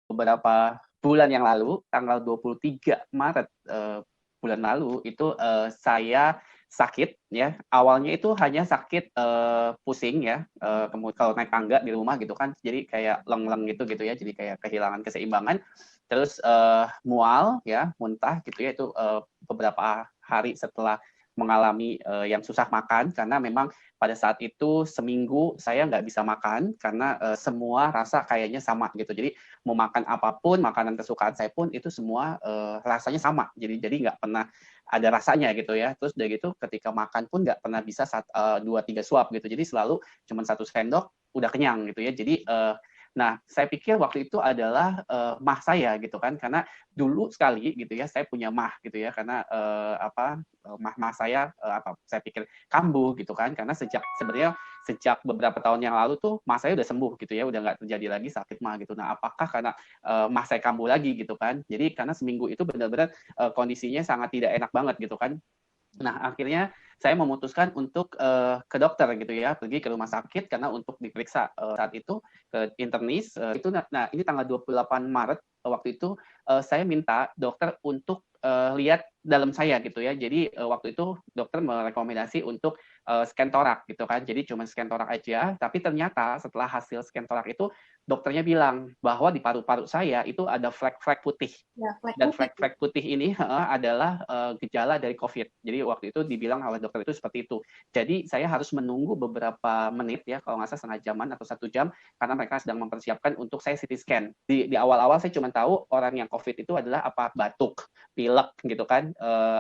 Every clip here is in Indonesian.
beberapa bulan yang lalu, tanggal 23 Maret bulan lalu itu saya sakit ya. Awalnya itu hanya sakit pusing ya. Kemudian kalau naik tangga di rumah gitu kan, jadi kayak leng-leng gitu ya. Jadi kayak kehilangan keseimbangan. Terus mual ya, muntah gitu ya. Itu beberapa hari setelah mengalami yang susah makan karena memang pada saat itu seminggu saya nggak bisa makan karena semua rasa kayaknya sama gitu. Jadi mau makan apapun, makanan kesukaan saya pun itu semua rasanya sama. Jadi nggak pernah ada rasanya gitu ya. Terus udah gitu ketika makan pun nggak pernah bisa 2-3 suap gitu. Jadi selalu cuma 1 sendok udah kenyang gitu ya. Jadi nah, saya pikir waktu itu adalah mah saya gitu kan, karena dulu sekali gitu ya saya punya mah gitu ya, karena mah saya saya pikir kambuh gitu kan, karena sebenarnya sejak beberapa tahun yang lalu tuh mah saya udah sembuh gitu ya, udah nggak terjadi lagi sakit mah gitu. Nah, apakah karena mah saya kambuh lagi gitu kan? Jadi karena seminggu itu benar-benar kondisinya sangat tidak enak banget gitu kan. Nah, akhirnya saya memutuskan untuk ke dokter gitu ya, pergi ke rumah sakit karena untuk diperiksa saat itu ke internis. Itu nah ini tanggal 28 Maret waktu itu saya minta dokter untuk lihat dalam saya gitu ya. Jadi waktu itu dokter merekomendasi untuk scan torak gitu kan. Jadi cuma scan torak aja, tapi ternyata setelah hasil scan torak itu dokternya bilang bahwa di paru-paru saya itu ada flek-flek putih. Ya, flek Dan putih. flek-flek putih ini adalah gejala dari COVID. Jadi waktu itu dibilang oleh dokter itu seperti itu. Jadi saya harus menunggu beberapa menit ya, kalau nggak salah setengah jaman atau 1 jam, karena mereka sedang mempersiapkan untuk saya CT scan. Di awal-awal saya cuma tahu orang yang COVID itu adalah apa batuk, pilek gitu kan,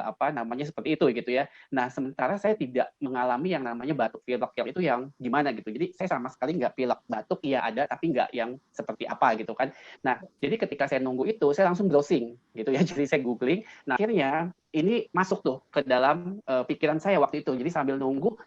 apa namanya seperti itu gitu ya. Nah sementara saya tidak mengalami yang namanya batuk pilek yang itu yang gimana gitu. Jadi saya sama sekali nggak pilek, batuk iya ada, tapi nggak yang seperti apa gitu kan. Nah jadi ketika saya nunggu itu, saya langsung browsing gitu ya. Jadi saya googling. Nah akhirnya ini masuk tuh ke dalam pikiran saya waktu itu. Jadi sambil nunggu,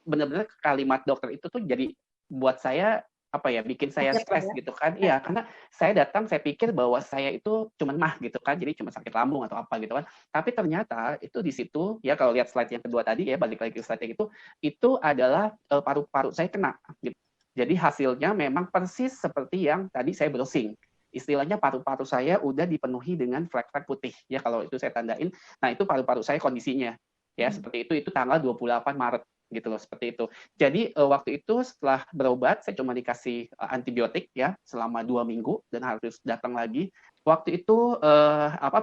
benar-benar kalimat dokter itu tuh jadi buat saya apa ya, bikin saya Kaget lah stres ya. gitu kan. Iya, karena saya datang saya pikir bahwa saya itu cuma mah gitu kan, jadi cuma sakit lambung atau apa gitu kan. Tapi ternyata itu di situ ya, kalau lihat slide yang kedua tadi ya, balik lagi ke slide yang itu adalah paru-paru saya kena gitu. Jadi hasilnya memang persis seperti yang tadi saya browsing. Istilahnya paru-paru saya udah dipenuhi dengan flek-flek putih ya, kalau itu saya tandain. Nah, itu paru-paru saya kondisinya. Ya, seperti itu tanggal 28 Maret gitu loh, seperti itu. Jadi waktu itu setelah berobat saya cuma dikasih antibiotik ya selama 2 minggu dan harus datang lagi. Waktu itu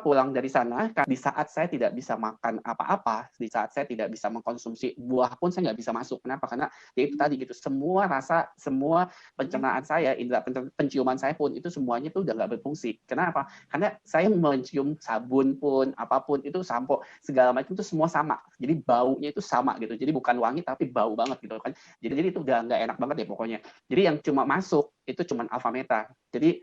pulang dari sana, di saat saya tidak bisa makan apa-apa, di saat saya tidak bisa mengkonsumsi buah pun saya nggak bisa masuk. Kenapa? Karena ya itu tadi gitu, semua rasa, semua pencernaan saya, indera penciuman saya pun itu semuanya tuh udah nggak berfungsi. Kenapa? Karena saya mencium sabun pun, apapun itu, sampo segala macam itu semua sama. Jadi baunya itu sama gitu. Jadi bukan wangi tapi bau banget gitu kan. Jadi itu udah nggak enak banget ya pokoknya. Jadi yang cuma masuk itu cuma alpha meta. Jadi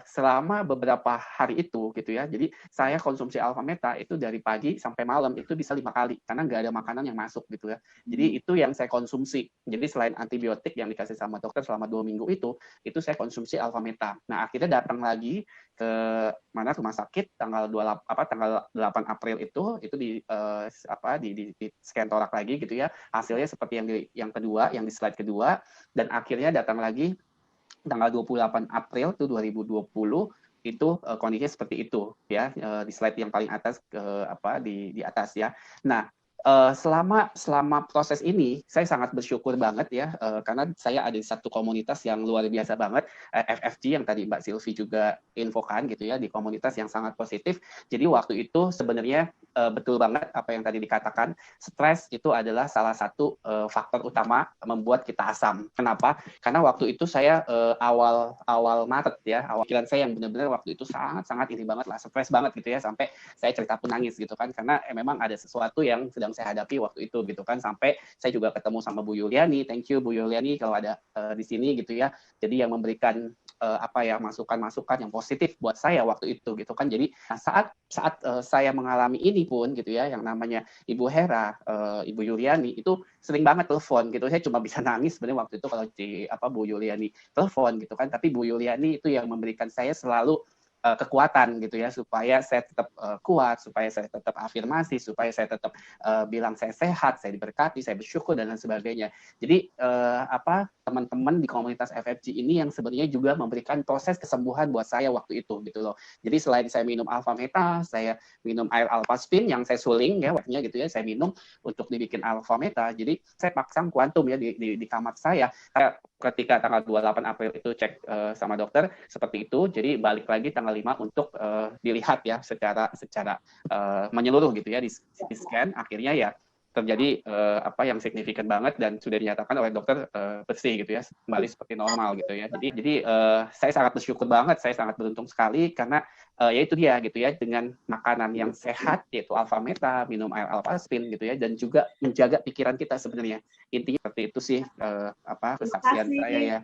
selama beberapa hari itu gitu ya. Jadi saya konsumsi alpha meta itu dari pagi sampai malam itu bisa 5 kali karena nggak ada makanan yang masuk gitu ya. Jadi itu yang saya konsumsi. Jadi selain antibiotik yang dikasih sama dokter selama 2 minggu itu saya konsumsi alpha meta. Nah akhirnya datang lagi ke rumah sakit tanggal 8 April itu di scan torak lagi gitu ya. Hasilnya seperti yang kedua, yang di slide kedua, dan akhirnya datang lagi tanggal 28 April itu 2020 itu kondisinya seperti itu ya, di slide yang paling atas di atas ya. Nah, selama proses ini saya sangat bersyukur banget ya, karena saya ada di satu komunitas yang luar biasa banget, FFG yang tadi Mbak Silvi juga infokan gitu ya, di komunitas yang sangat positif. Jadi waktu itu sebenarnya betul banget apa yang tadi dikatakan, stres itu adalah salah satu faktor utama membuat kita asam. Kenapa? Karena waktu itu saya awal Maret ya, awal pikiran saya yang benar-benar waktu itu sangat ini banget lah, stres banget gitu ya, sampai saya cerita pun nangis gitu kan, karena memang ada sesuatu yang sedang saya hadapi waktu itu gitu kan. Sampai saya juga ketemu sama Bu Yuliani, thank you Bu Yuliani kalau ada di sini gitu ya. Jadi yang memberikan masukan-masukan yang positif buat saya waktu itu gitu kan. Jadi saat saya mengalami ini pun gitu ya, yang namanya Ibu Hera, Ibu Yuliani itu sering banget telepon gitu. Saya cuma bisa nangis sebenarnya waktu itu kalau Bu Yuliani telepon gitu kan. Tapi Bu Yuliani itu yang memberikan saya selalu kekuatan gitu ya, supaya saya tetap kuat, supaya saya tetap afirmasi, supaya saya tetap bilang saya sehat, saya diberkati, saya bersyukur dan lain sebagainya. Jadi teman-teman di komunitas FFG ini yang sebenarnya juga memberikan proses kesembuhan buat saya waktu itu gitu loh. Jadi selain saya minum alpha meta, saya minum air alpha spin yang saya suling ya waktunya gitu ya, saya minum untuk dibikin alpha meta. Jadi saya pasang kuantum ya di kamar saya. Ketika tanggal 28 April itu cek sama dokter seperti itu. Jadi balik lagi tanggal 5 untuk dilihat ya secara menyeluruh gitu ya di scan. Akhirnya ya terjadi apa yang signifikan banget dan sudah dinyatakan oleh dokter bersih gitu ya, kembali seperti normal gitu ya. Jadi saya sangat bersyukur banget, saya sangat beruntung sekali karena ya itu dia gitu ya, dengan makanan yang sehat yaitu alpha meta, minum air alpha spin gitu ya, dan juga menjaga pikiran kita sebenarnya. Intinya seperti itu sih apa kesaksian saya ya.